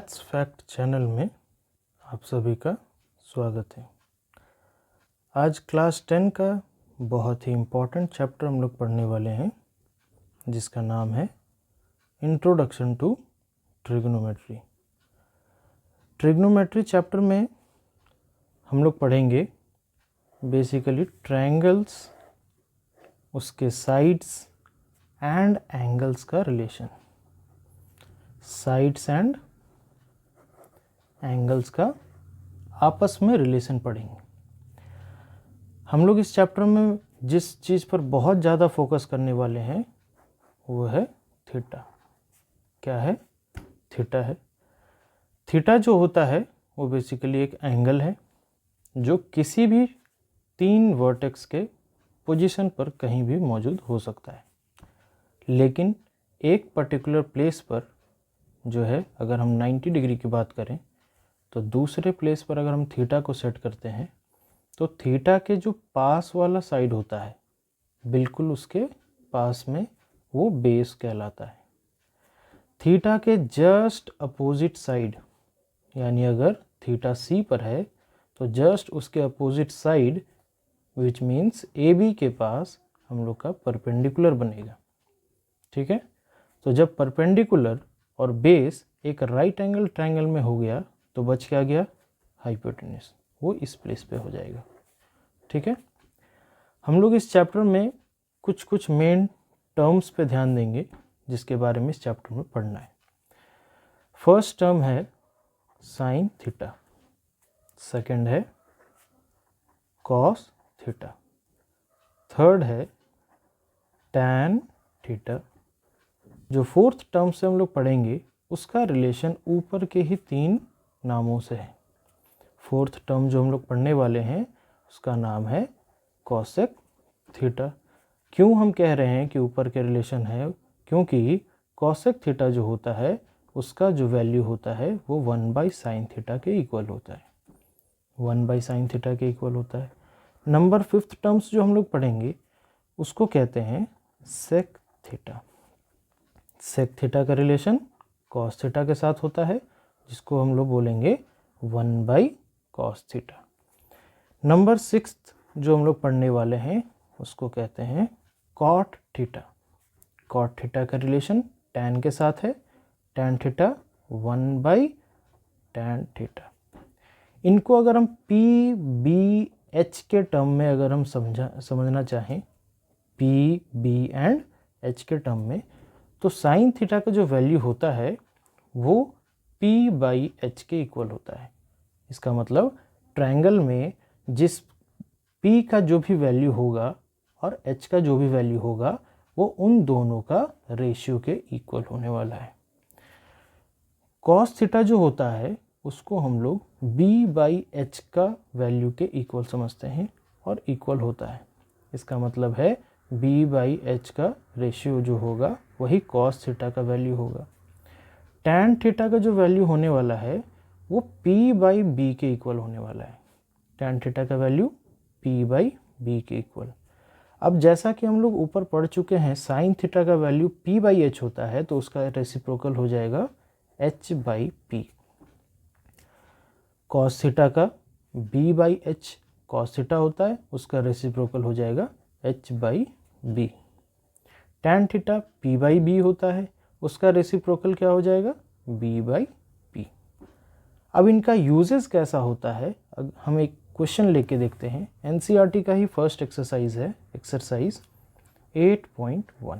Maths fact channel में आप सभी का स्वागत है। आज क्लास 10 का बहुत ही इम्पोर्टेंट चैप्टर हम लोग पढ़ने वाले हैं जिसका नाम है introduction to trigonometry. Trigonometry chapter में हम लोग पढ़ेंगे बेसिकली ट्रायंगल्स, उसके साइड्स एंड एंगल्स का रिलेशन। साइड्स एंड एंगल्स का आपस में रिलेशन पढ़ेंगे। हम लोग इस चैप्टर में जिस चीज़ पर बहुत ज़्यादा फोकस करने वाले हैं वो है थीटा। क्या है? थीटा है। थीटा जो होता है वो बेसिकली एक एंगल है जो किसी भी तीन वर्टेक्स के पोजीशन पर कहीं भी मौजूद हो सकता है, लेकिन एक पर्टिकुलर प्लेस पर जो है, अगर हम 90 डिग्री की बात करें तो दूसरे प्लेस पर अगर हम थीटा को सेट करते हैं तो थीटा के जो पास वाला साइड होता है बिल्कुल उसके पास में वो बेस कहलाता है। थीटा के जस्ट अपोजिट साइड, यानी अगर थीटा सी पर है तो जस्ट उसके opposite side which means A B के पास हम लोग का परपेंडिकुलर बनेगा। ठीक है, तो जब परपेंडिकुलर और बेस एक राइट एंगल ट्रायंगल में हो गया तो बच क्या गया? हाइपोटेन्यूज। वो इस प्लेस पे हो जाएगा। ठीक है, हम लोग इस चैप्टर में कुछ मेन टर्म्स पे ध्यान देंगे जिसके बारे में इस चैप्टर में पढ़ना है। फर्स्ट टर्म है साइन थीटा, सेकंड है कॉस थीटा, थर्ड है टैन थीटा। जो फोर्थ टर्म से हम लोग पढ़ेंगे उसका रिलेशन ऊपर के ही तीन नामों से है। फोर्थ टर्म जो हम लोग पढ़ने वाले हैं उसका नाम है कॉसेक थीटा। क्यों हम कह रहे हैं कि ऊपर के रिलेशन है? क्योंकि कॉसेक थीटा जो होता है उसका जो वैल्यू होता है वो 1/sin थीटा के इक्वल होता है। 1/sin थीटा के इक्वल होता है। नंबर फिफ्थ टर्म्स जो हम लोग पढ़ेंगे उसको कहते हैं सेक थीटा। सेक थीटा का रिलेशन कॉस थीटा के साथ होता है जिसको हम लोग बोलेंगे 1/cos थीटा। नंबर सिक्स्थ जो हम लोग पढ़ने वाले हैं उसको कहते हैं कॉट थीटा। कॉट थीटा का रिलेशन टैन के साथ है, टैन थीटा 1/tan थीटा। इनको अगर हम पी बी एच के टर्म में अगर हम समझना चाहें, पी बी एंड एच के टर्म में, तो साइन थीटा का जो वैल्यू होता है वो p/h के इक्वल होता है। इसका मतलब ट्रायंगल में जिस p का जो भी वैल्यू होगा और h का जो भी वैल्यू होगा वो उन दोनों का रेशियो के इक्वल होने वाला है। cos थीटा जो होता है उसको हम लोग b/h का वैल्यू के इक्वल समझते हैं और इक्वल होता है। इसका मतलब है b/h का रेशियो जो होगा वही cos थीटा का वैल्यू होगा। टैन थीटा का जो वैल्यू होने वाला है वो p/b के इक्वल होने वाला है। टैन थीटा का वैल्यू p/b के इक्वल। अब जैसा कि हम लोग ऊपर पढ़ चुके हैं साइन थीटा का वैल्यू p/h होता है तो उसका रेसिप्रोकल हो जाएगा h/p। कॉस थीटा का b/h कॉस थीटा होता है, उसका रेसिप्रोकल हो जाएगा h/b। टैन थीटा p/b होता है, उसका रेसिप्रोकल क्या हो जाएगा? b/p। अब इनका यूजेस कैसा होता है हम एक क्वेश्चन लेके देखते हैं। एनसीईआरटी का ही फर्स्ट एक्सरसाइज है, एक्सरसाइज 8.1।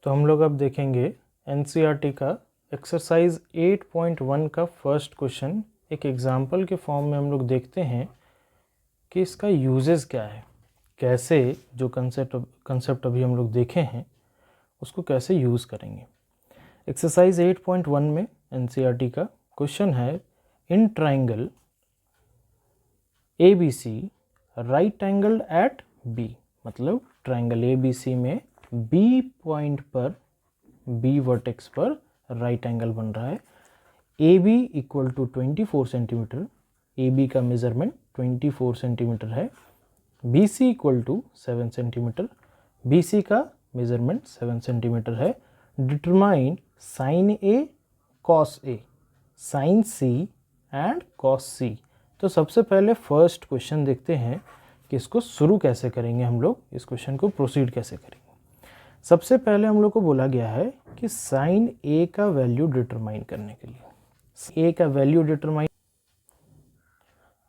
तो हम लोग अब देखेंगे एनसीईआरटी का एक्सरसाइज 8.1 का फर्स्ट क्वेश्चन। एक एग्जाम्पल के फॉर्म में हम लोग देखते हैं कि इसका यूजेस क्या है, कैसे जो कंसेप्ट अभी हम लोग देखे हैं उसको कैसे यूज़ करेंगे। एक्सरसाइज 8.1 में एनसीईआरटी का क्वेश्चन है, in triangle ABC right angled at B, मतलब ट्राइंगल ABC में B पॉइंट पर, B वर्टेक्स पर राइट एंगल बन रहा है। AB equal to 24 centimetre, AB का मेजरमेंट 24 सेंटीमीटर है। BC equal to 7 centimetre, BC का मेजरमेंट 7 सेंटीमीटर है। Determine sine A cos A, sine C and cos C. तो सबसे पहले फर्स्ट क्वेश्चन देखते हैं कि इसको शुरू कैसे करेंगे, हम लोग इस क्वेश्चन को प्रोसीड कैसे करेंगे। सबसे पहले हम लोग को बोला गया है कि साइन ए का वैल्यू डिटरमाइन करने के लिए, ए का वैल्यू डिटरमाइन,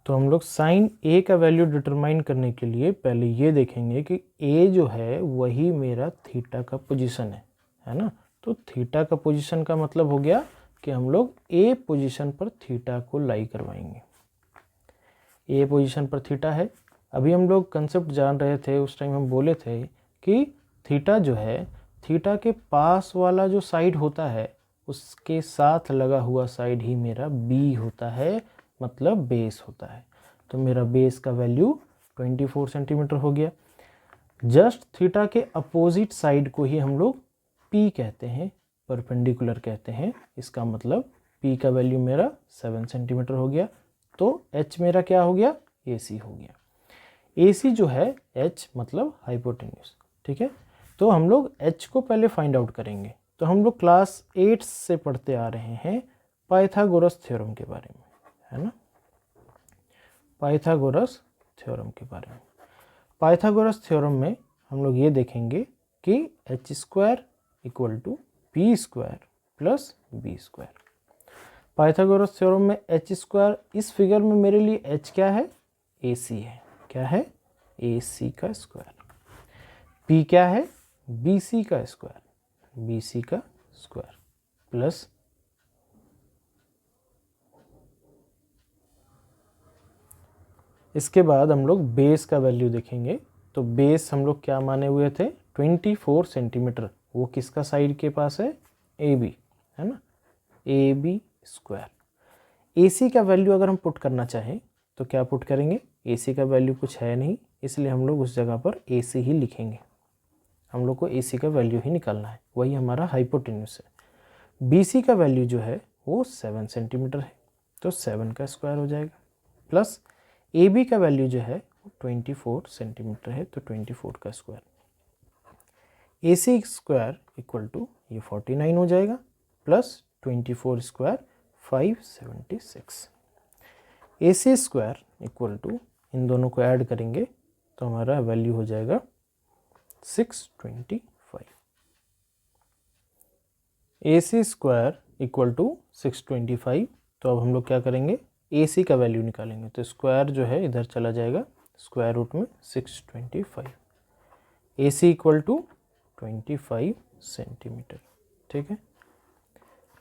तो हम लोग साइन ए का वैल्यू डिटरमाइन करने के लिए पहले ये देखेंगे कि ए जो है वही मेरा थीटा का पोजीशन है ना। तो थीटा का पोजीशन का मतलब हो गया कि हम लोग ए पोजीशन पर थीटा को लाई करवाएंगे। ए पोजीशन पर थीटा है। अभी हम लोग कंसेप्ट जान रहे थे, उस टाइम हम बोले थे कि थीटा जो है, थीटा के पास वाला जो साइड होता है उसके साथ लगा हुआ साइड ही मेरा बी होता है, मतलब बेस होता है। तो मेरा बेस का वैल्यू 24 सेंटीमीटर हो गया। जस्ट थीटा के अपोजिट साइड को ही हम लोग पी कहते हैं, परपेंडिकुलर कहते हैं। इसका मतलब पी का वैल्यू मेरा 7 सेंटीमीटर हो गया। तो एच मेरा क्या हो गया, ए सी हो गया। ए सी जो है एच मतलब हाइपोटेन्यूज, ठीक है। तो हम लोग एच को पहले फाइंड आउट करेंगे। तो हम लोग क्लास 8 से पढ़ते आ रहे हैं पाइथागोरस थ्योरम के बारे में, है ना, पाइथागोरस थ्योरम के बारे में। पाइथागोरस थ्योरम में हम लोग ये देखेंगे कि H square equal to P square plus B square. Pythagoras theorem में एच स्क्वायर, इस फिगर में मेरे लिए एच क्या है, ए सी है। क्या है, ए सी का स्क्वायर। पी क्या है, बी सी का स्क्वायर, बी सी का स्क्वायर प्लस इसके बाद हम लोग बेस का वैल्यू देखेंगे। तो बेस हम लोग क्या माने हुए थे, 24 सेंटीमीटर। वो किसका साइड के पास है, ए बी, है ना, ए बी स्क्वायर। ए सी का वैल्यू अगर हम पुट करना चाहें तो क्या पुट करेंगे, ए सी का वैल्यू कुछ है नहीं, इसलिए हम लोग उस जगह पर ए सी ही लिखेंगे। हम लोग को ए सी का वैल्यू ही निकालना है, वही हमारा हाइपोटेन्यूस है। बी सी का वैल्यू जो है वो 7 सेंटीमीटर है, तो 7 का स्क्वायर हो जाएगा। प्लस ए बी का वैल्यू जो है 24 सेंटीमीटर है, तो 24 का square. A C square equal to ये 49 हो जाएगा, plus 24 square 576। A C square equal to, इन दोनों को ऐड करेंगे तो हमारा वैल्यू हो जाएगा 625। ए सी स्क्वायर इक्वल टू 625। तो अब हम लोग क्या करेंगे, ए सी का वैल्यू निकालेंगे। तो स्क्वायर जो है इधर चला जाएगा, स्क्वायर रूट में 625। ए सी इक्वल टू 25 सेंटीमीटर, ठीक है।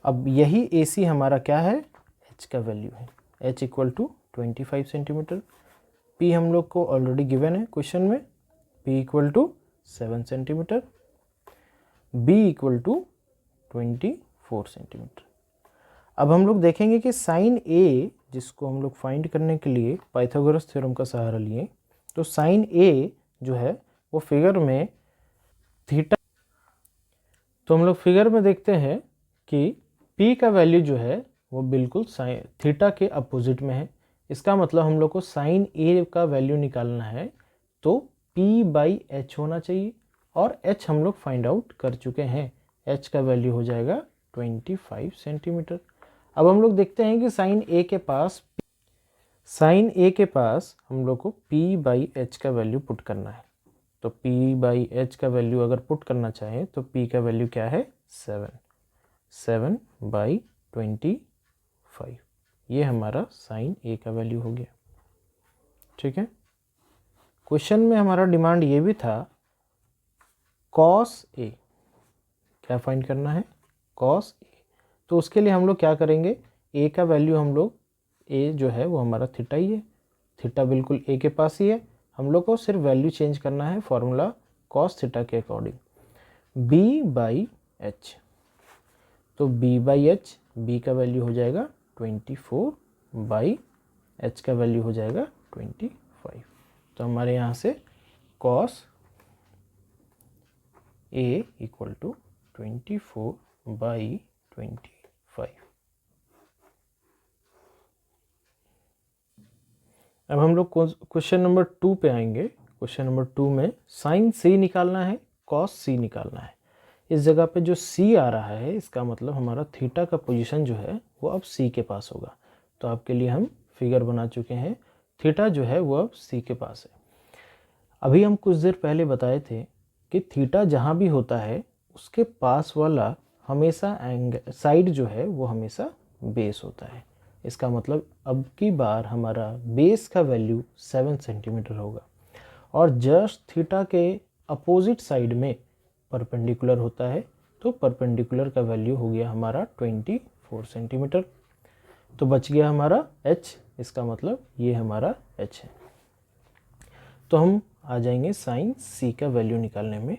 अब यही ए सी हमारा क्या है, एच का वैल्यू है। H equal to 25 centimetre. P हम लोग को ऑलरेडी गिवन है क्वेश्चन में, P equal to 7 centimetre, B equal to 24 centimetre. अब हम लोग देखेंगे कि साइन ए, जिसको हम लोग फाइंड करने के लिए पाइथागोरस थ्योरम का सहारा लिए, तो साइन ए जो है वो फिगर में थीटा, तो हम लोग फिगर में देखते हैं कि पी का वैल्यू जो है वो बिल्कुल साइन थीटा के अपोजिट में है। इसका मतलब हम लोग को साइन ए का वैल्यू निकालना है तो पी बाई एच होना चाहिए, और एच हम लोग फाइंड आउट कर चुके हैं। एच का वैल्यू हो जाएगा 25 सेंटीमीटर। अब हम लोग देखते हैं कि साइन ए के पास हम लोग को पी बाई एच का वैल्यू पुट करना है। तो पी बाई एच का वैल्यू अगर पुट करना चाहें तो पी का वैल्यू क्या है, 7 बाई 25। ये हमारा साइन ए का वैल्यू हो गया, ठीक है। क्वेश्चन में हमारा डिमांड ये भी था कॉस ए, क्या फाइंड करना है, कॉस ए। तो उसके लिए हम लोग क्या करेंगे, ए का वैल्यू हम लोग, ए जो है वो हमारा थीटा ही है, थीटा बिल्कुल ए के पास ही है। हम लोग को सिर्फ वैल्यू चेंज करना है फॉर्मूला कॉस थीटा के अकॉर्डिंग, बी बाई एच। तो बी बाई एच, बी का वैल्यू हो जाएगा 24 बाई एच का वैल्यू हो जाएगा 25। तो हमारे यहाँ से cos A equal to 24 by 25। अब हम लोग क्वेश्चन नंबर 2 पे आएंगे। क्वेश्चन नंबर 2 में साइन सी निकालना है, कॉस सी निकालना है। इस जगह पे जो C आ रहा है इसका मतलब हमारा थीटा का पोजीशन जो है वो अब C के पास होगा। तो आपके लिए हम फिगर बना चुके हैं, थीटा जो है वो अब C के पास है। अभी हम कुछ देर पहले बताए थे कि थीटा जहाँ भी होता है उसके पास वाला हमेशा साइड जो है वो हमेशा बेस होता है। इसका मतलब अब की बार हमारा बेस का वैल्यू 7 सेंटीमीटर होगा और जस्ट थीटा के अपोजिट साइड में परपेंडिकुलर होता है, तो परपेंडिकुलर का वैल्यू हो गया हमारा 24 सेंटीमीटर। तो बच गया हमारा h, इसका मतलब ये हमारा h है। तो हम आ जाएंगे साइन c का वैल्यू निकालने में।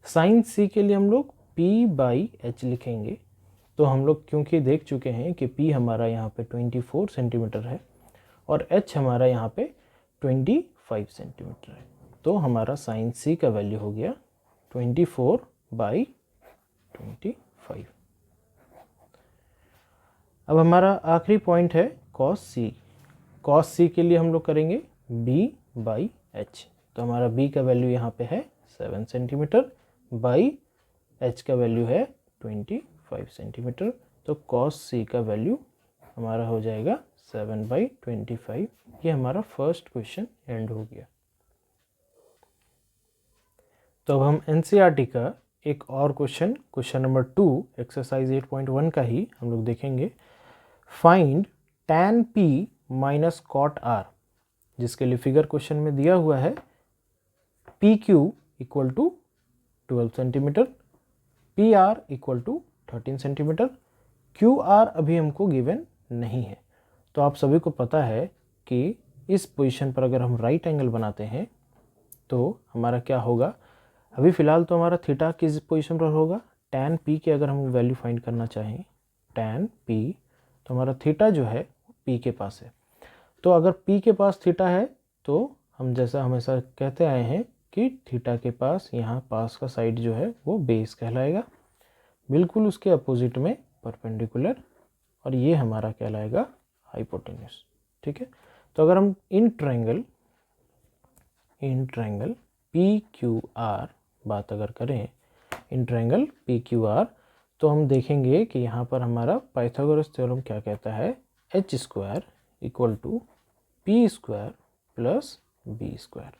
साइन c के लिए हम लोग p/h लिखेंगे। तो हम लोग क्योंकि देख चुके हैं कि p हमारा यहाँ पे 24 सेंटीमीटर है और h हमारा यहाँ पे 25 सेंटीमीटर है, तो हमारा साइन c का वैल्यू हो गया 24/25। अब हमारा आखिरी पॉइंट है cos c। cos c के लिए हम लोग करेंगे b/h। तो हमारा b का वैल्यू यहाँ पे है 7 सेंटीमीटर बाई h का वैल्यू है 25 सेंटीमीटर। तो cos c का वैल्यू हमारा हो जाएगा 7/25। ये हमारा फर्स्ट क्वेश्चन एंड हो गया। तो अब हम NCERT का एक और क्वेश्चन नंबर 2 एक्सरसाइज 8.1 का ही हम लोग देखेंगे। Find tan p minus cot r, जिसके लिए फिगर क्वेश्चन में दिया हुआ है PQ equal to 12 centimetre, PR equal to 13 centimetre, QR अभी हमको गिवन नहीं है। तो आप सभी को पता है कि इस पोजीशन पर अगर हम राइट एंगल बनाते हैं तो हमारा क्या होगा। अभी फ़िलहाल तो हमारा थीटा किस पोजीशन पर होगा, tan p के अगर हम वैल्यू फाइंड करना चाहें tan p, तो हमारा थीटा जो है p के पास है। तो अगर p के पास थीटा है तो हम जैसा हमेशा कहते आए हैं कि थीटा के पास यहाँ पास का साइड जो है वो बेस कहलाएगा, बिल्कुल उसके अपोजिट में परपेंडिकुलर, और ये हमारा कहलाएगा हाइपोटेन्यूस। ठीक है, तो अगर हम इन ट्रायंगल PQR बात अगर करें, इन ट्रायंगल PQR, तो हम देखेंगे कि यहाँ पर हमारा पाइथागोरस थ्योरम क्या कहता है, h² equal to p² plus b²।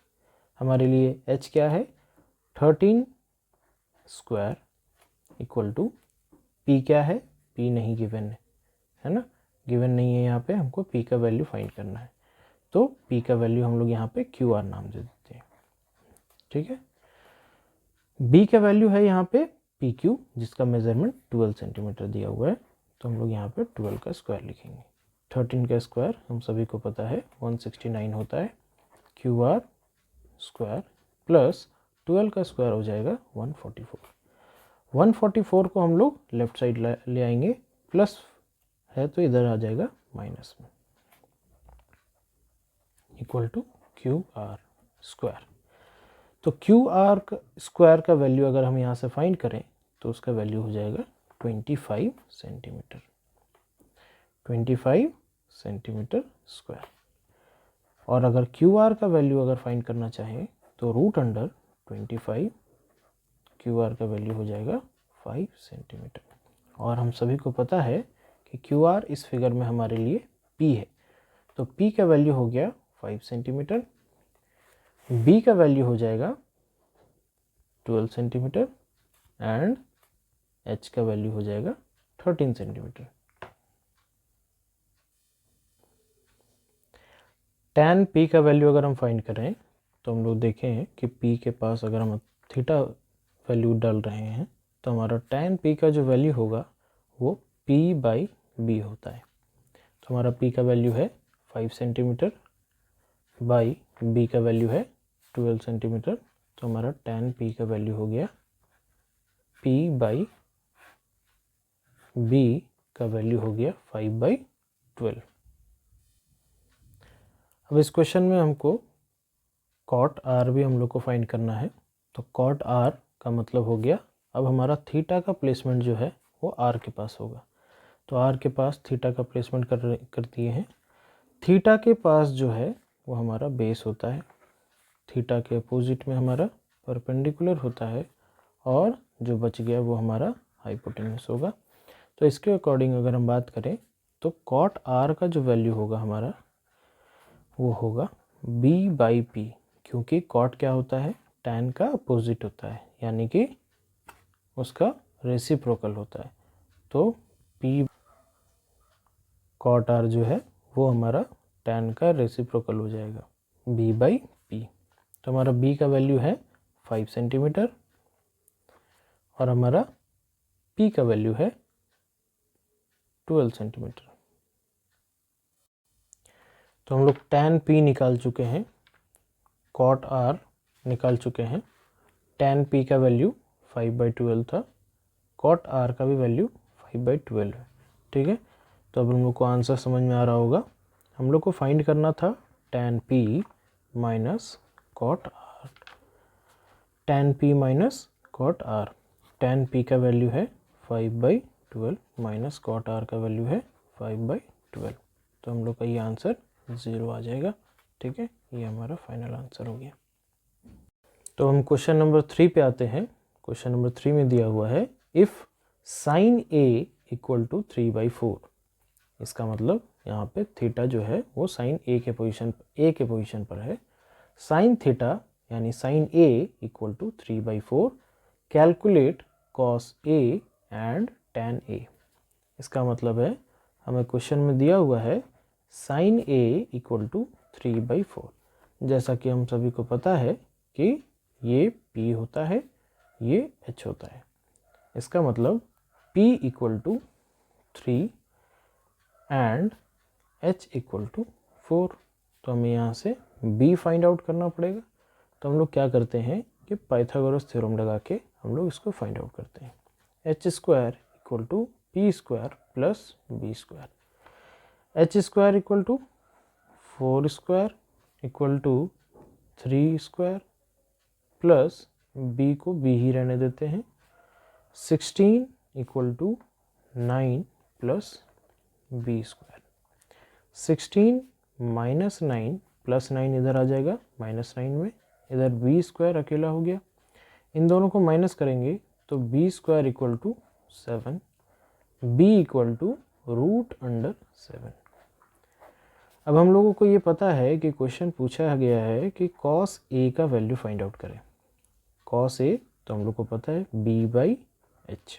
हमारे लिए h क्या है, 13² इक्वल टू p क्या है, p नहीं गिवन है ना, गिवन नहीं है यहाँ पे, हमको p का वैल्यू फाइंड करना है। तो p का वैल्यू हम लोग यहाँ पे QR नाम दे देते हैं। ठीक है, b का वैल्यू है यहाँ पे PQ, जिसका मेजरमेंट 12 सेंटीमीटर दिया हुआ है, तो हम लोग यहाँ पे 12 का स्क्वायर लिखेंगे। 13 का स्क्वायर हम सभी को पता है 169 होता है, QR स्क्वायर प्लस 12 का स्क्वायर हो जाएगा 144। 144 को हम लोग लेफ्ट साइड ले आएंगे, प्लस है तो इधर आ जाएगा माइनस में, इक्वल टू QR स्क्वायर। तो QR स्क्वायर का वैल्यू अगर हम यहाँ से फाइंड करें तो उसका वैल्यू हो जाएगा 25 सेंटीमीटर, 25 सेंटीमीटर स्क्वायर। और अगर QR का वैल्यू अगर फाइंड करना चाहें तो रूट अंडर 25 QR का वैल्यू हो जाएगा 5 सेंटीमीटर। और हम सभी को पता है कि QR इस फिगर में हमारे लिए P है, तो P का वैल्यू हो गया 5 सेंटीमीटर, B का वैल्यू हो जाएगा 12 सेंटीमीटर एंड H का वैल्यू हो जाएगा 13 सेंटीमीटर। tan P का वैल्यू अगर हम फाइंड करें तो हम लोग देखें कि P के पास अगर हम थीटा वैल्यू डाल रहे हैं तो हमारा tan P का जो वैल्यू होगा वो P/B होता है। तो हमारा P का वैल्यू है 5 सेंटीमीटर बाई B का वैल्यू है 12 सेंटीमीटर, तो हमारा tan P का वैल्यू हो गया P/B का वैल्यू हो गया 5/12। अब इस क्वेश्चन में हमको cot R भी हम लोग को फाइंड करना है। तो cot R का मतलब हो गया, अब हमारा थीटा का प्लेसमेंट जो है वो R के पास होगा। तो R के पास थीटा का प्लेसमेंट कर दिए हैं। थीटा के पास जो है वो हमारा बेस होता है, थीटा के अपोजिट में हमारा परपेंडिकुलर होता है, और जो बच गया वो हमारा हाइपोटेन्यूस होगा। तो इसके अकॉर्डिंग अगर हम बात करें तो कॉट आर का जो वैल्यू होगा हमारा वो होगा बी बाई पी, क्योंकि कॉट क्या होता है, टैन का अपोजिट होता है, यानी कि उसका रेसिप्रोकल होता है। तो पी कॉट आर जो है वो हमारा टैन का रेसिप्रोकल हो जाएगा, बी बाई पी। तो हमारा बी का वैल्यू है 5 सेंटीमीटर और हमारा पी का वैल्यू है 12 सेंटीमीटर। तो हम लोग टैन पी निकाल चुके हैं, कॉट आर निकाल चुके हैं। टैन पी का वैल्यू 5/12 था, कॉट आर का भी वैल्यू 5/12 है। ठीक है, तो अब हम लोग को आंसर समझ में आ रहा होगा। हम लोग को फाइंड करना था tan P minus cot R, tan P minus cot R. Tan P का वैल्यू है 5/12 माइनस कॉट आर का वैल्यू है 5/12। तो हम लोग का ये आंसर 0 आ जाएगा। ठीक है, ये हमारा फाइनल आंसर हो गया। तो हम क्वेश्चन नंबर 3 पे आते हैं। क्वेश्चन नंबर 3 में दिया हुआ है if sine A equal to 3/4। इसका मतलब यहाँ पे थीटा जो है वो साइन ए के पोजीशन पर है। साइन थीटा यानी sine A equal to 3/4, calculate cos A and tan A. इसका मतलब है हमें क्वेश्चन में दिया हुआ है साइन ए इक्वल टू 3/4। जैसा कि हम सभी को पता है कि ये P होता है, ये H होता है। इसका मतलब P equal to 3 and H equal to 4। तो हमें यहाँ से B फाइंड आउट करना पड़ेगा। तो हम लोग क्या करते हैं कि पाइथागोरस थ्योरम लगा के हम लोग इसको फाइंड आउट करते हैं। H square equal to P square plus B square. H square equal to 4 square equal to 3 square plus B को B ही रहने देते हैं। 16 equal to 9 plus B square. 16 minus 9 plus 9 इधर आ जाएगा -9 में, इधर B स्क्वायर अकेला हो गया। इन दोनों को माइनस करेंगे तो B square equal to 7, B equal to √7। अब हम लोगों को ये पता है कि क्वेश्चन पूछा गया है कि cos A का वैल्यू फाइंड आउट करें। cos A तो हम लोग को पता है B/H।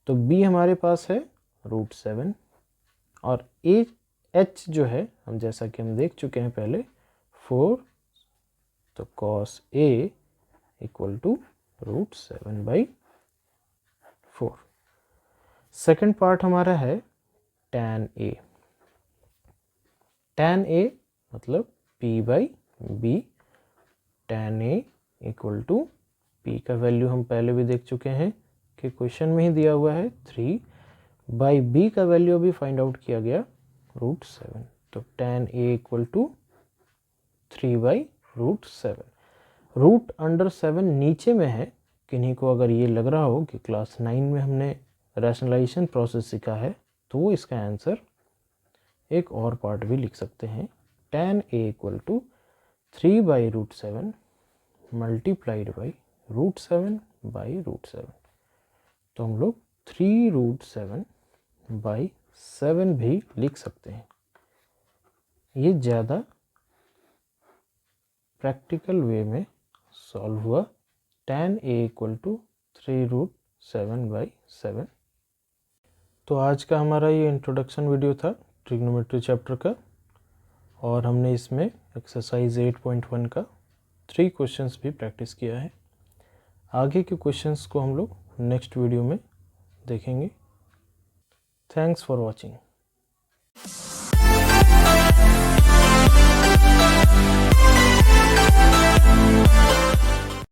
तो B हमारे पास है √7 और H जो है हम जैसा कि हम देख चुके हैं पहले 4। तो cos A equal to √7/4। Second part हमारा है tan A। tan A मतलब P/B। tan A equal to P का वैल्यू हम पहले भी देख चुके हैं कि क्वेश्चन में ही दिया हुआ है 3/B का वैल्यू भी फाइंड आउट किया गया √7। तो tan A इक्वल टू 3/√7। √7 नीचे में है। किन्हीं को अगर ये लग रहा हो कि क्लास 9 में हमने रैशनलाइजेशन प्रोसेस सीखा है तो वो इसका आंसर एक और पार्ट भी लिख सकते हैं। tan A equal to 3/√7 multiplied by √7/√7। तो हम लोग 3√7/7 भी लिख सकते हैं। ये ज़्यादा प्रैक्टिकल वे में सॉल्व हुआ। tan A equal to 3√7/7। तो आज का हमारा ये इंट्रोडक्शन वीडियो था ट्रिग्नोमेट्री चैप्टर का, और हमने इसमें एक्सरसाइज 8.1 का 3 क्वेश्चंस भी प्रैक्टिस किया है। आगे के क्वेश्चंस को हम लोग नेक्स्ट वीडियो में देखेंगे। Thanks for watching.